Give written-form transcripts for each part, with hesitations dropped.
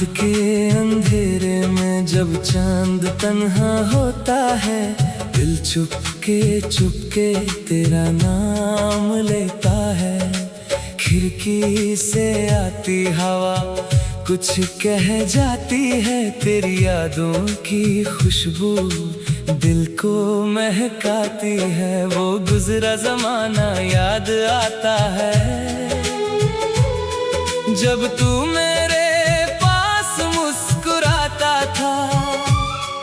रात के अंधेरे में जब चांद तन्हा होता है, दिल चुपके तेरा नाम लेता है। खिड़की से आती हवा कुछ कह जाती है, तेरी यादों की खुशबू दिल को महकाती है। वो गुजरा जमाना याद आता है, जब तू मेरे पास मुस्कुराता था।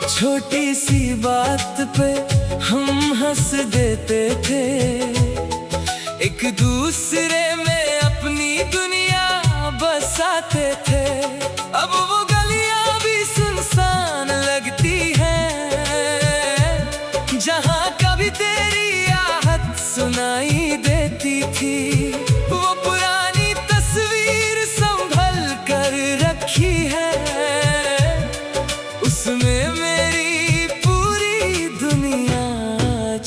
छोटी सी बात पे हम हंस देते थे, एक दूसरे में अपनी दुनिया बसाते थे। अब वो गलियां भी सुनसान लगती हैं, जहां कभी तेरी आहट सुनाई देती थी। वो पुरानी तस्वीर संभल कर रखी है, उसमें मेरी पूरी दुनिया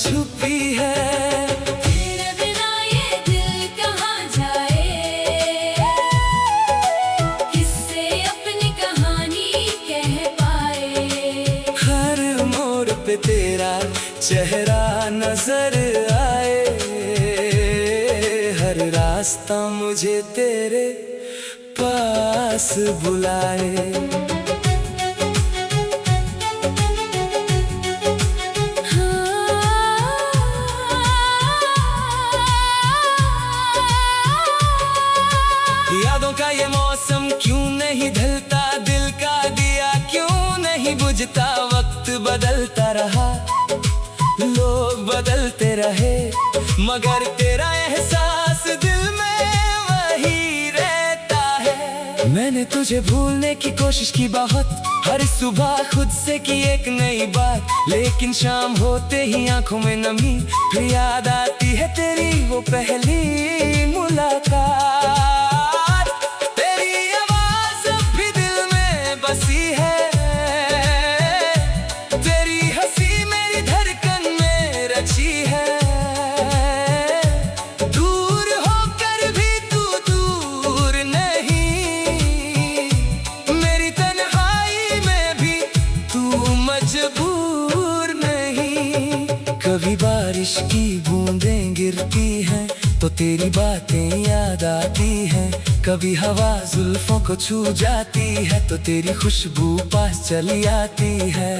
छुपी है। तेरे बिना ये दिल कहाँ जाए, किससे अपनी कहानी कह पाए। हर मोड़ पे तेरा चेहरा नजर आए, हर रास्ता मुझे तेरे पास बुलाए। यादों का ये मौसम क्यों नहीं ढलता, दिल का दिया क्यों नहीं बुझता। वक्त बदलता रहा, लोग बदलते रहे, मगर तेरा एहसास दिल में वही रहता है। मैंने तुझे भूलने की कोशिश की बहुत, हर सुबह खुद से की एक नई बात, लेकिन शाम होते ही आंखों में नमी, फिर याद आती है तेरी वो पहली मुलाकात। तेरी आवाज अब भी दिल में बसी है, तेरी हंसी मेरी धड़कन में रची है। दूर होकर भी तू दूर नहीं, मेरी तन्हाई में भी तू मजबूर नहीं। कभी बारिश की बूंदें गिरती हैं तो तेरी बातें याद आती हैं, कभी हवा जुल्फों को छू जाती है तो तेरी खुशबू पास चली आती है।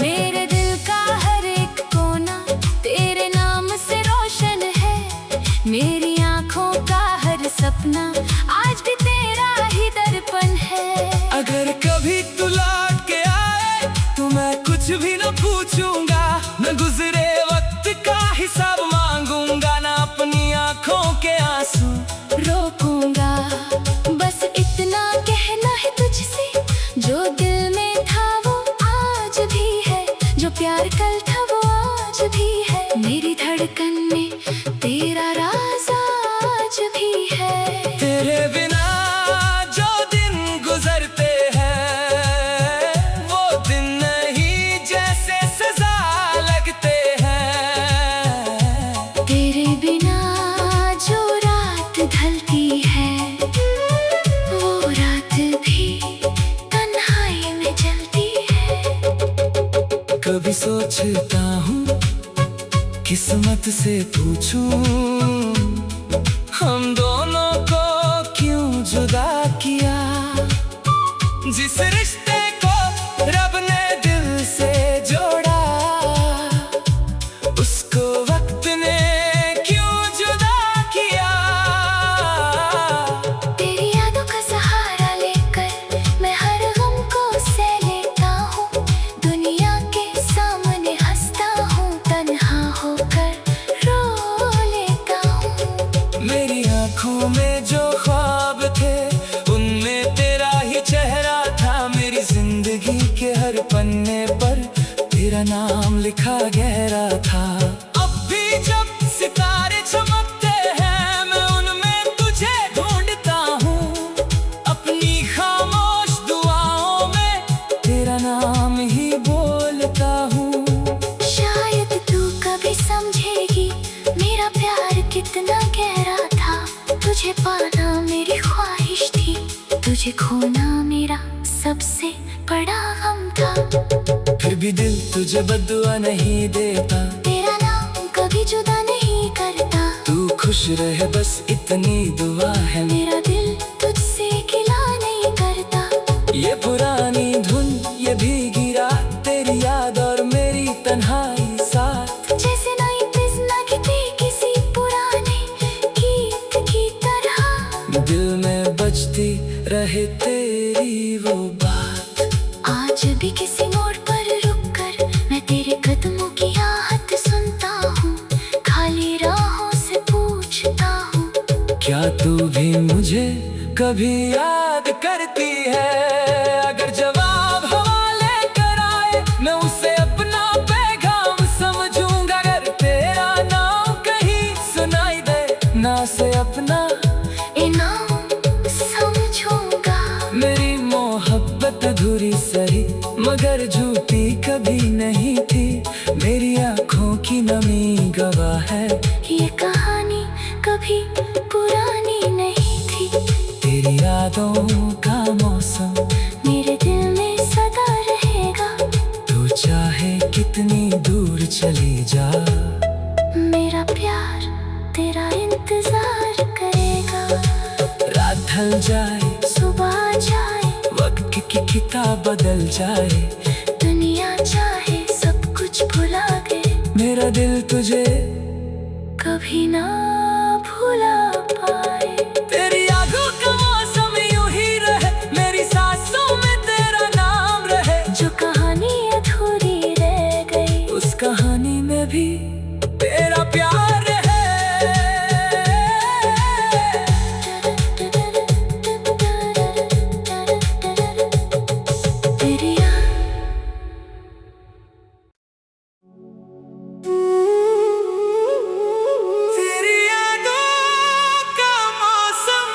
मेरे दिल का हर एक कोना तेरे नाम से रोशन है, मेरी आँखों का हर सपना आज भी तेरा ही दर्पण है। अगर कभी तू लौट के आए तो मैं कुछ भी न पूछूंगा, न गुजरे वक्त का हिसाब मांगूंगा, न अपनी आँखों के आंसू रोकूंगा। बस इतना कहना है तुझसे, जो दिल में था वो आज भी है, जो प्यार कल था वो आज भी है। मेरी धड़कन में तेरा राज आज भी है। तेरे बिना जो दिन गुजरते हैं, वो दिन नहीं जैसे सजा लगते हैं। तेरे बिना जो रात ढलती है, वो रात भी तन्हाई में जलती है। कभी सोचता हूँ किस्मत से पूछूं, हम दोनों को क्यों जुदा किया। जिस रिश्ते को रब ने दिल से जोड़ा, उसको वक्त ने क्यों जुदा किया। तेरी यादों का सहारा लेकर मैं हर गम को सह लेता हूँ, दुनिया के सामने हंसता हूँ, तन्हा होकर रो लेता हूँ। मेरी आँखों में जो ख्वाब थे उनमें तेरा ही चेहरा था, मेरी जिंदगी के हर पन्ने पर तेरा नाम लिखा गहरा था। अब भी जब सितारे चमकते हैं मैं उनमें तुझे ढूंढता हूँ, अपनी खामोश दुआओं में तेरा नाम ही बोलता हूँ। शायद तू कभी समझेगी मेरा प्यार कितना गहरा था, तुझे पाना मेरी ख्वाहिश थी, तुझे तुझे खोना मेरा सबसे बड़ा गम था। फिर भी दिल तुझे बद्दुआ नहीं देता, तेरा नाम कभी जुदा नहीं करता। तू खुश रहे बस इतनी दुआ है। मेरा दिल तुझसे गिला नहीं करता। ये पुरानी धुन ये भीगी रात, तेरी याद और मेरी तन्हाई साथ, जैसे नई फिल्म लगती किसी पुराने गीत की तरह। दिल में बजती रहे तेरी वो बात। आज भी किसी मोड़ पर रुककर मैं तेरे कदमों की आहट सुनता हूँ, खाली राहों से पूछता हूँ, क्या तू भी मुझे कभी याद करती है? अगर जवाब हवाले कर आए, मैं उसे अपना पैगाम समझूंगा। अगर तेरा नाम कहीं सुनाई दे, ना से अपना इनाम समझूंगा। मेरी मोहब्बत अधूरी सही मगर झूठी कभी नहीं थी, मेरी आँखों की नमी गवाह है। ये कहानी कभी पुरानी नहीं थी। तेरी यादों का मौसम मेरे दिल में सदा रहेगा। तू चाहे कितनी दूर चली जा, मेरा प्यार तेरा इंतजार करेगा। रात ढल जाए सुबह आ जाए, वक्त की किताब बदल जाए, दुनिया चाहे सब कुछ भुला गए, मेरा दिल तुझे कभी ना भुला पाए। तेरी यादों का मौसम यूं ही रहे, मेरी सांसों में तेरा नाम रहे। जो कहानी अधूरी रह गई, उस कहानी में भी तेरा प्यार रहे। तेरी याद तेरी यादों का मौसम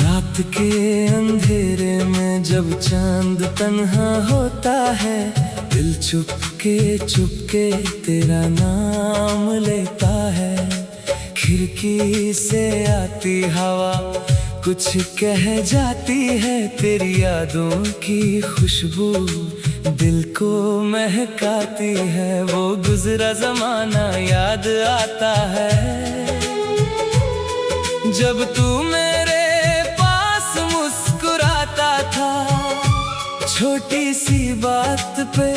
रात के अंधेरे में जब चांद तन्हा होता है, दिल चुपके तेरा नाम लेता है। खिड़की से आती हवा कुछ कह जाती है, तेरी यादों की खुशबू दिल को महकाती है। वो गुजरा जमाना याद आता है, जब तू मेरे पास मुस्कुराता था। छोटी सी बात पे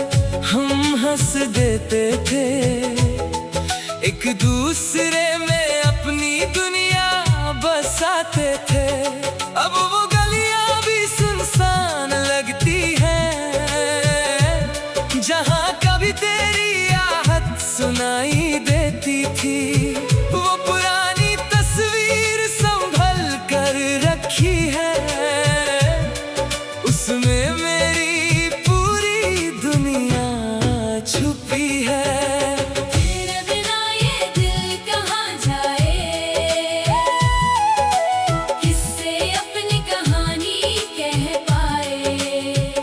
हम हंस देते थे, एक दूसरे में अपनी दुनिया बसाते थे। अब वो गलियां भी सुनसान लगती हैं, जहां कभी तेरी आहट सुनाई देती थी। वो पुरानी तस्वीर संभल कर रखी है, उसमें मेरी पूरी दुनिया छुपी है। तेरे बिना ये दिल कहाँ जाए, किससे अपनी कहानी कह पाए।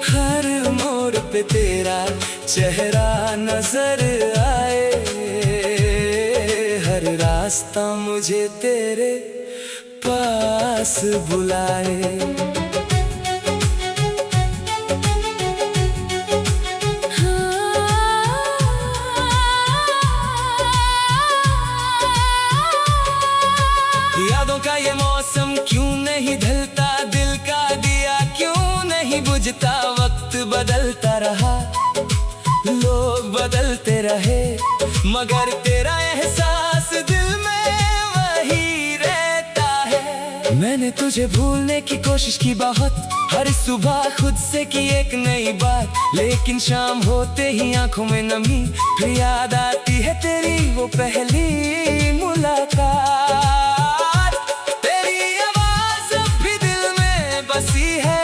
हर मोड़ पे तेरा चेहरा नजर आए, हर रास्ता मुझे तेरे पास बुलाए। यादों का ये मौसम क्यों नहीं ढलता, दिल का दिया क्यों नहीं बुझता। वक्त बदलता रहा, लोग बदलते रहे, मगर तेरा एहसास दिल में वही रहता है। मैंने तुझे भूलने की कोशिश की बहुत, हर सुबह खुद से की एक नई बात, लेकिन शाम होते ही आंखों में नमी, फिर याद आती है तेरी वो पहली मुलाकात। बसी है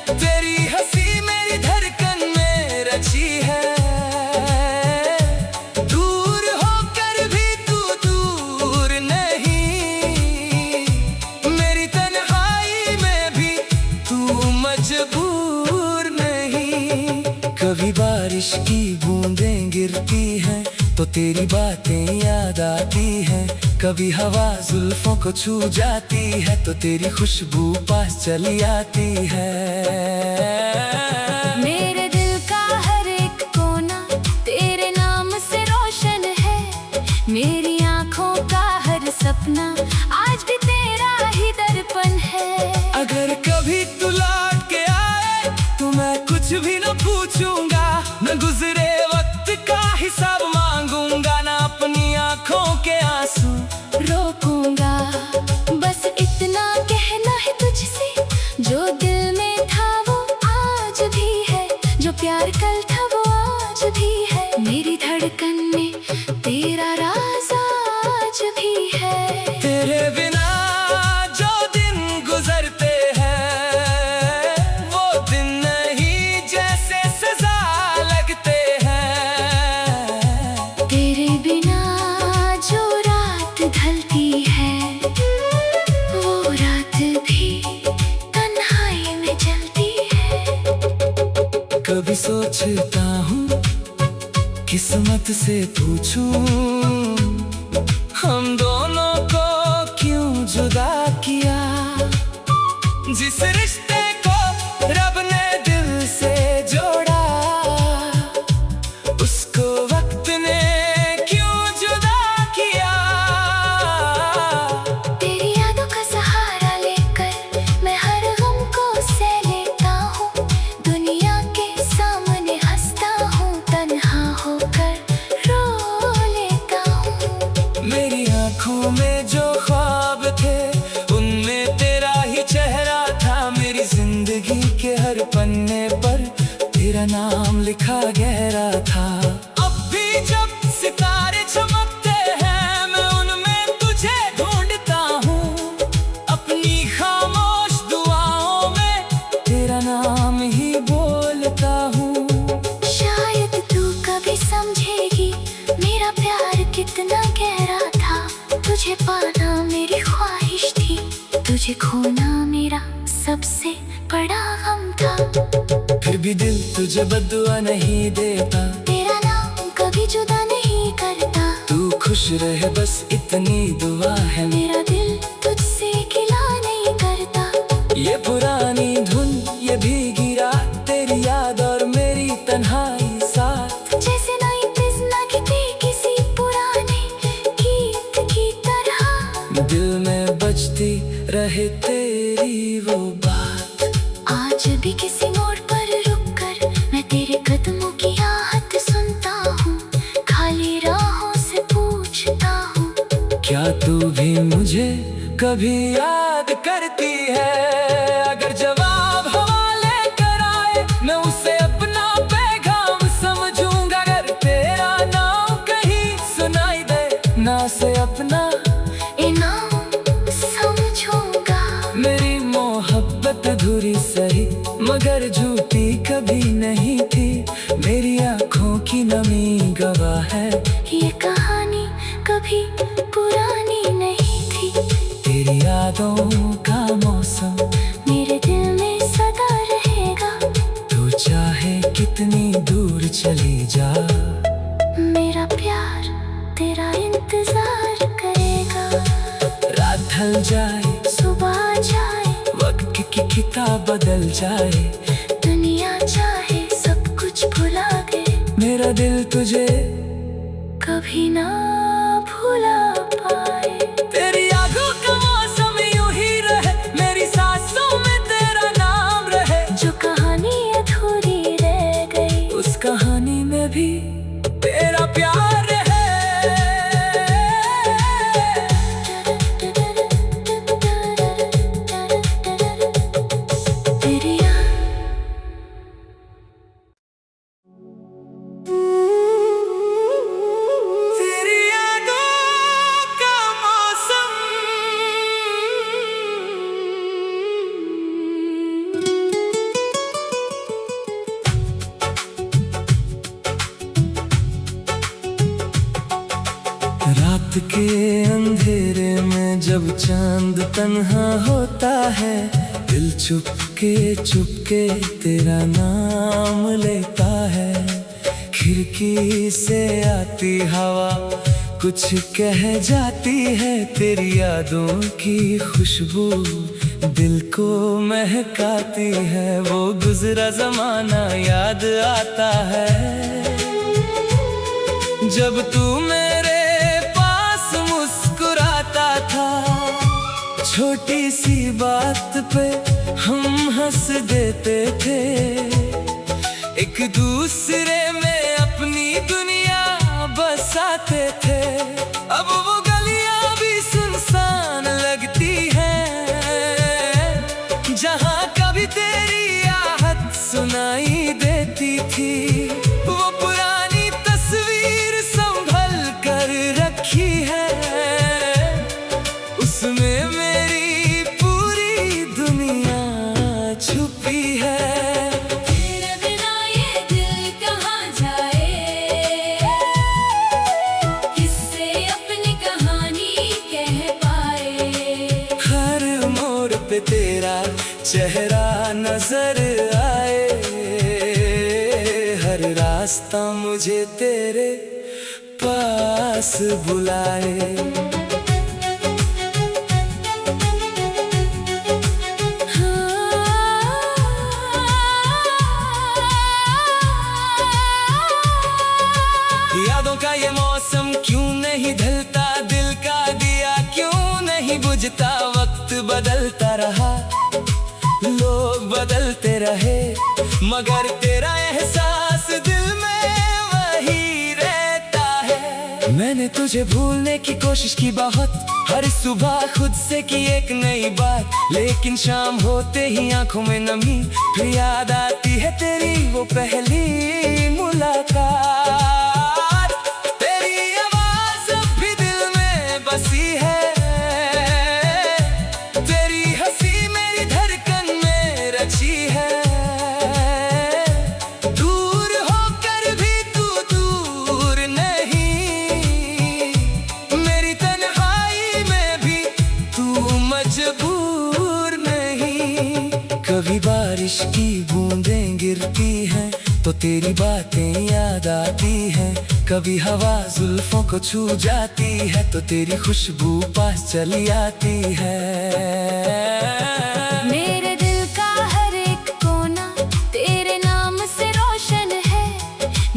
तेरी हंसी मेरी धड़कन में रची है, दूर होकर भी तू दूर नहीं, मेरी तन्हाई में भी तू मजबूर बारिश की बूंदें गिरती हैं तो तेरी बातें याद आती हैं। कभी हवा जुल्फों को छू जाती है तो तेरी खुशबू पास चली आती है। मेरे दिल का हर एक कोना तेरे नाम से रोशन है। मेरी आँखों का हर सपना आज भी तेरा ही दर्पण है। अगर कभी तू लौट के आए तो मैं कुछ भी न पूछूंगा, न गुजरे वक्त का हिसाब मांगूंगा, न अपनी आँखों के आंसू रोकूंगा। बस इतना कहना है तुझसे, जो दिल में था वो आज भी है, जो प्यार कल था वो आज भी है। मेरी धड़कन में तेरा राज आज भी है। तेरे बिना जो दिन गुजरते हैं वो दिन नहीं जैसे सजा लगते हैं। तेरे बिना जो रात ढलती है वो रात भी तन्हाई में जलती है। कभी सोचता हूँ किस्मत से पूछूं हम दोनों को क्यों जुदा किया। जिस रिश्ते को रब ने दिल से जोड़ा उसको वक्त ने क्यों जुदा किया। तेरी यादों का सहारा लेकर मैं हर गम को सह लेता हूँ। दुनिया के सामने हंसता हूँ, तन्हा होकर रो लेता हूँ। मेरी आँखों में जो ख्वाब थे उनमें तेरा ही चेहरा था। मेरी जिंदगी के हर पन्ने पर तेरा नाम लिखा गहरा था। अब भी जब सितारे चमकते हैं मैं उनमें तुझे ढूंढता हूँ। अपनी खामोश दुआओं में तेरा नाम ही बोलता हूँ। शायद तू कभी समझेगी मेरा प्यार कितना गहरा था। तुझे पाना मेरी ख्वाहिश थी, तुझे खोना मेरा सबसे बड़ा गम था। फिर भी दिल तुझे बद्दुआ नहीं देता, तेरा नाम कभी जुदा नहीं करता। तू खुश रहे बस इतनी दुआ है। मेरा दिल तुझसे गिला नहीं करता। ये पुरानी धुन ये भीगी रात तेरी याद और मेरी तन्हाई साथ। जैसे नई फिल्म की किसी पुराने गीत की तरह दिल में बजती रहे तेरी वो बात। आज भी किसी मोड़ पर रुककर मैं तेरे कदमों की आहट सुनता हूँ। खाली राहों से पूछता हूँ, क्या तू भी मुझे कभी याद करती है। अगर जवाब हवाले कर आए मैं उसे अपना पैगाम समझूंगा। अगर तेरा नाम कहीं सुनाई दे ना से अपना इनाम समझूंगा। मेरी मोहब्बत अधूरी सही मगर झूठी कभी नहीं थी। मेरी आँखों की नमी गवाह है, ये कहानी कभी पुरानी नहीं थी। तेरी यादों का मौसम मेरे दिल में सदा रहेगा। तू चाहे कितनी दूर चली जा, मेरा प्यार तेरा इंतजार करेगा। रात ढल जाए सुबह आ जाए, वक्त की किताब बदल जाए, दुनिया चाहे सब कुछ भुला दे, मेरा दिल तुझे कभी ना भुला पाए। तेरी यादों का मौसम यूं ही रहे, मेरी सांसों में तेरा नाम रहे। जो कहानी अधूरी रह गई उस कहानी में भी तेरा प्यार है। तेरी तेरी यादों का मौसम रात के अंधेरे में जब चांद तन्हा होता है, दिल चुपके चुपके तेरा नाम लेता है। खिड़की से आती हवा कुछ कह जाती है, तेरी यादों की खुशबू दिल को महकाती है। वो गुजरा जमाना याद आता है, जब तू मेरे पास मुस्कुराता था। छोटी सी बात पे हम हंस देते थे, एक दूसरे में अपनी दुनिया बसाते थे। अब वो गलियां भी सुनसान लगती हैं, जहां कभी तेरी आहट सुनाई देती थी। वो पुरानी तस्वीर संभल कर रखी है, उसमें मेरी पूरी दुनिया छुपी है। पे तेरा चेहरा नजर आए, हर रास्ता मुझे तेरे पास बुलाए। यादों का ये मौसम क्यों नहीं ढलता, दिल का दिया क्यों नहीं बुझता। वक्त बदलता रहा, लोग बदलते रहे, मगर तेरा एहसास दिल में वही रहता है। मैंने तुझे भूलने की कोशिश की बहुत, हर सुबह खुद से की एक नई बात, लेकिन शाम होते ही आंखों में नमी, फिर याद आती है तेरी वो पहली मुलाकात। कभी बारिश की बूंदें गिरती हैं तो तेरी बातें याद आती हैं, कभी हवा जुल्फों को छू जाती है तो तेरी खुशबू पास चली आती है। मेरे दिल का हर एक कोना तेरे नाम से रोशन है,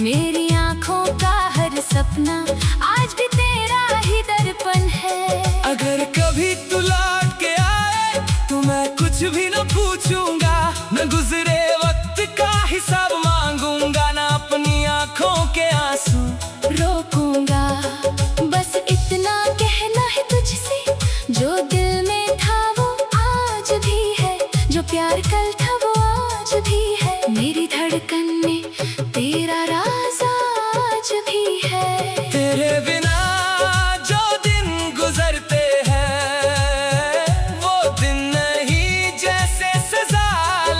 मेरी आँखों का हर सपना आज भी तेरा ही दर्पण है। अगर कभी तू लौट के आए तो मैं कुछ भी न पूछूंगा, न गुजरे वक्त का हिसाब मांगूंगा, न अपनी आँखों के आंसू रोकूंगा। बस इतना कहना है तुझसे, जो दिल में था वो आज भी है, जो प्यार कल था वो आज भी है। मेरी धड़कन में तेरा राज आज भी है। तेरे बिना जो दिन गुजरते हैं वो दिन नहीं जैसे सजा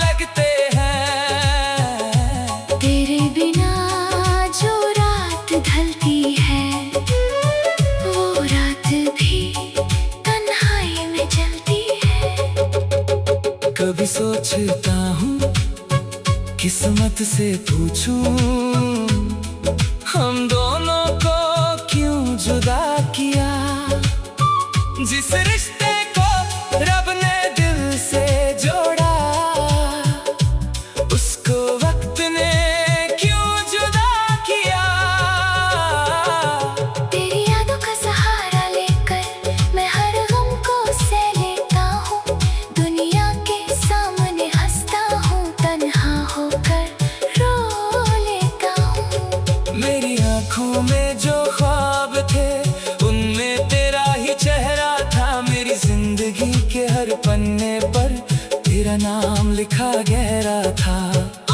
लगते हैं। तेरे बिना जो रात ढलती है वो रात भी तन्हाई में जलती है। कभी सोचता हूँ किस्मत से पूछूं, हम दोनों को क्यों जुदा किया। जिस रिश्ते को रब ने दिल से जोड़ा, उसको वक्त ने क्यों जुदा किया। तेरी यादों का सहारा लेकर मैं हर गम को सह लेता हूँ, दुनिया के सामने हंसता हूँ, तन्हा होकर रो लेता हूँ। मेरी आँखों में जो ख्वाब थे उनमें तेरा ही चेहरा था, मेरी जिंदगी के हर पन्ने पर तेरा नाम लिखा गहरा था।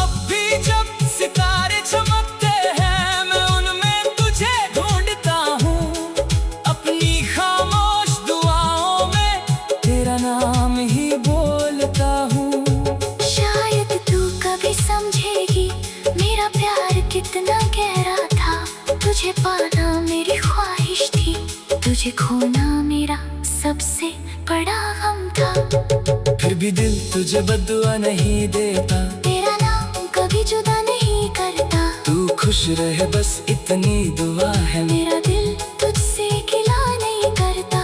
अब भी जब सितारे चमकते हैं मैं उनमें तुझे ढूंढता हूँ, अपनी खामोश दुआओं में तेरा नाम ही बोलता हूँ। शायद तू कभी समझेगी मेरा प्यार कितना गहरा था, तुझे पाना मेरी ख्वाहिश थी, तुझे खोना मेरा सबसे बड़ा गम था। फिर भी दिल तुझे बद्दुआ नहीं देता, तेरा नाम कभी जुदा नहीं करता। तू खुश रहे बस इतनी दुआ है। मेरा दिल तुझसे गिला नहीं करता।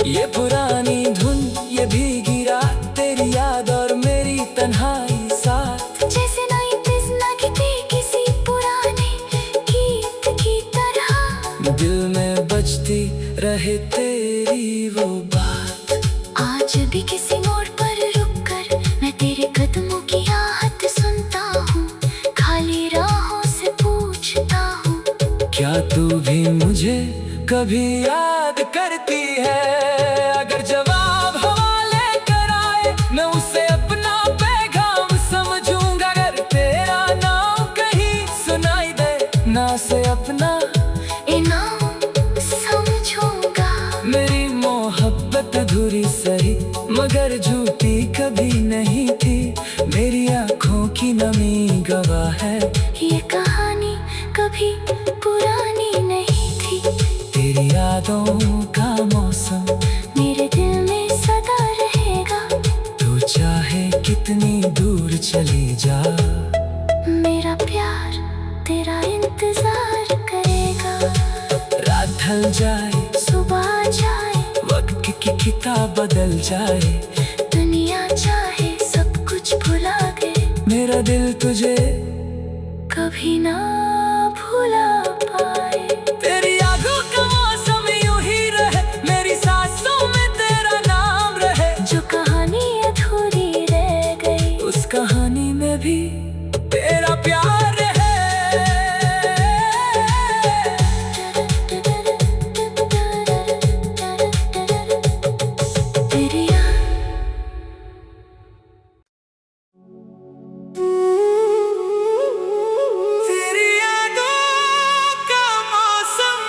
ये पुरानी धुन, ये भीगी रात, तेरी याद और मेरी तन्हाई साथ, जैसे नई फिल्म की किसी पुराने गीत की तरह। दिल में बजती रहे तेरी वो बात। आज भी किसी मोड़ पर रुककर मैं तेरे कदमों की आहट सुनता हूँ, खाली राहों से पूछता हूँ, क्या तू भी मुझे कभी याद करती है? अगर जवाब हवाले कर आए, मैं उसे अपना पैगाम समझूंगा। अगर तेरा नाम कहीं सुनाई दे, ना से अपना इनाम समझूंगा। मेरी मोहब्बत अधूरी सही मगर झूठी कभी नहीं थी, मेरी आँखों की नमी गवाह है। ये कहानी कभी पुरानी नहीं थी। तेरी यादों का मौसम मेरे दिल में सदा रहेगा। तू चाहे कितनी दूर चली जा, मेरा प्यार तेरा इंतजार करेगा। रात ढल जाए, सुबह आ जाए, वक्त की किताब बदल जाए, दुनिया चाहे सब कुछ भुला गए, मेरा दिल तुझे कभी ना भुला पाए। तेरी यादों का मौसम यूं ही रहे, मेरी सांसों में तेरा नाम रहे। जो कहानी अधूरी रह गई, उस कहानी में भी तेरा प्यार है। तेरी याद तेरी यादों का मौसम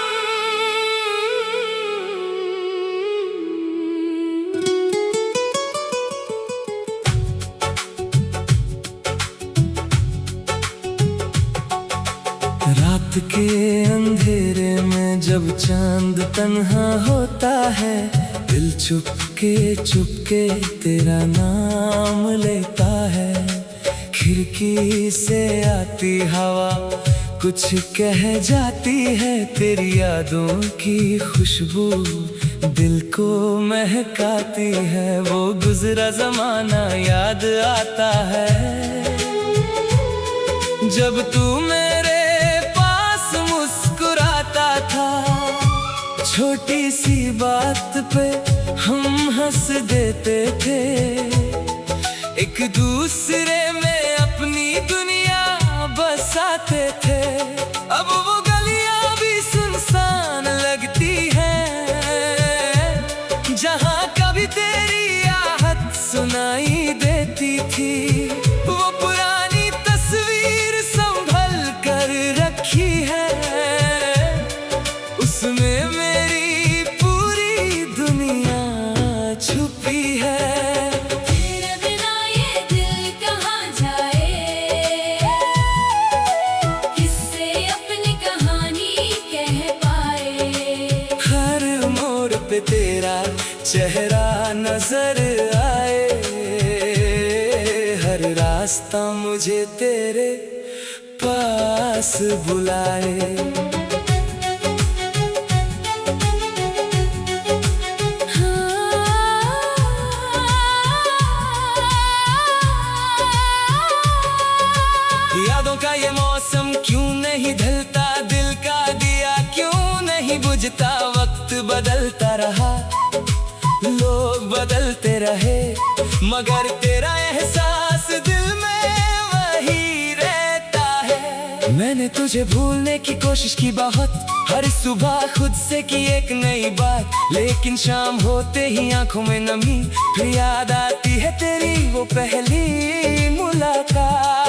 रात के अंधेरे में जब चांद तन्हा होता है, दिल चुपके तेरा नाम लेता है। खिड़की से आती हवा कुछ कह जाती है, तेरी यादों की खुशबू दिल को महकाती है। वो गुजरा जमाना याद आता है, जब तू मेरे पास मुस्कुराता था। छोटी सी बात पे हम हंस देते थे, एक दूसरे में अपनी दुनिया बसाते थे। अब वो गलियां भी सुनसान लगती हैं, जहां कभी तेरी आहट सुनाई देती थी। वो पुरानी तस्वीर संभल कर रखी है, उसमें मेरी पूरी दुनिया छुपी है। तेरे बिना ये दिल कहाँ जाए, किससे अपनी कहानी कह पाए। हर मोड़ पे तेरा चेहरा नजर आए, हर रास्ता मुझे तेरे पास बुलाए। यादों का ये मौसम क्यों नहीं ढलता, दिल का दिया क्यों नहीं बुझता। वक्त बदलता रहा, लोग बदलते रहे, मगर तेरा एहसास दिल में वही रहता है। मैंने तुझे भूलने की कोशिश की बहुत, हर सुबह खुद से की एक नई बात, लेकिन शाम होते ही आंखों में नमी, फिर याद आती है तेरी वो पहली मुलाकात।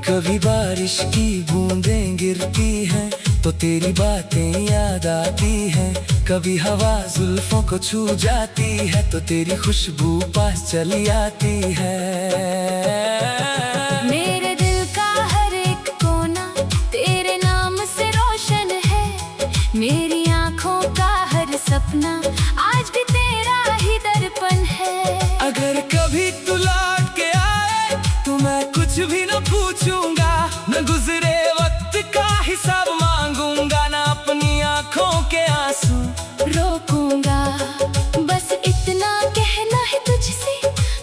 कभी बारिश की बूंदें गिरती हैं, तो तेरी बातें याद आती हैं। कभी हवा जुल्फों को छू जाती है तो तेरी खुशबू पास चली आती है। मेरे दिल का हर एक कोना तेरे नाम से रोशन है। मेरी आँखों का हर सपना आज भी तेरा ही दर्पण है। अगर कभी तू लौट के आए तो मैं कुछ भी न पूछूंगा, न गुजरे वक्त का हिसाब मांगूंगा, न अपनी आँखों के आंसू रोकूंगा। बस इतना कहना है तुझसे,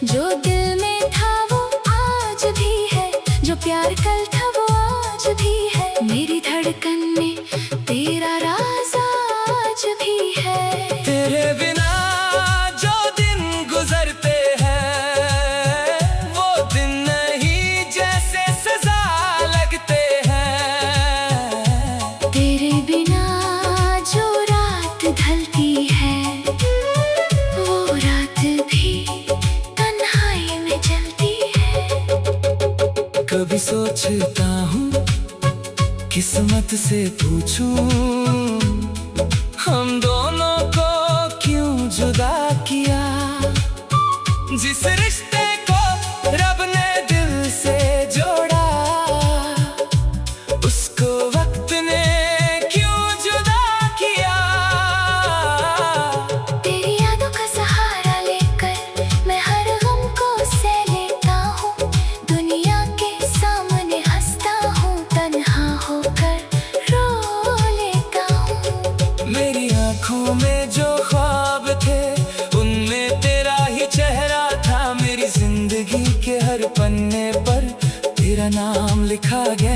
जो दिल में था वो आज भी है, जो प्यार कल था वो आज भी है। मेरी धड़कन में तेरा राज आज भी है। तेरे बिना जो दिन गुजरते हैं वो दिन नहीं जैसे सजा लगते हैं। तेरे बिना जो रात ढलती है वो रात भी तन्हाई में जलती है। कभी सोचता हूँ किस्मत से पूछूं, हम दोनों को क्यों जुदा किया। जिस रिश्ते को रब ने दिल से जोड़ा उसको वक्त ने क्यों जुदा किया। तेरी यादों का सहारा लेकर मैं हर गम को सह लेता हूँ। दुनिया के सामने हंसता हूँ, तन्हा होकर रो लेता हूँ। मेरी आँखों में जो ख्वाब थे उनमें तेरा ही चेहरा था। मेरी जिंदगी के हर पन्ने पर तेरा नाम लिखा गया।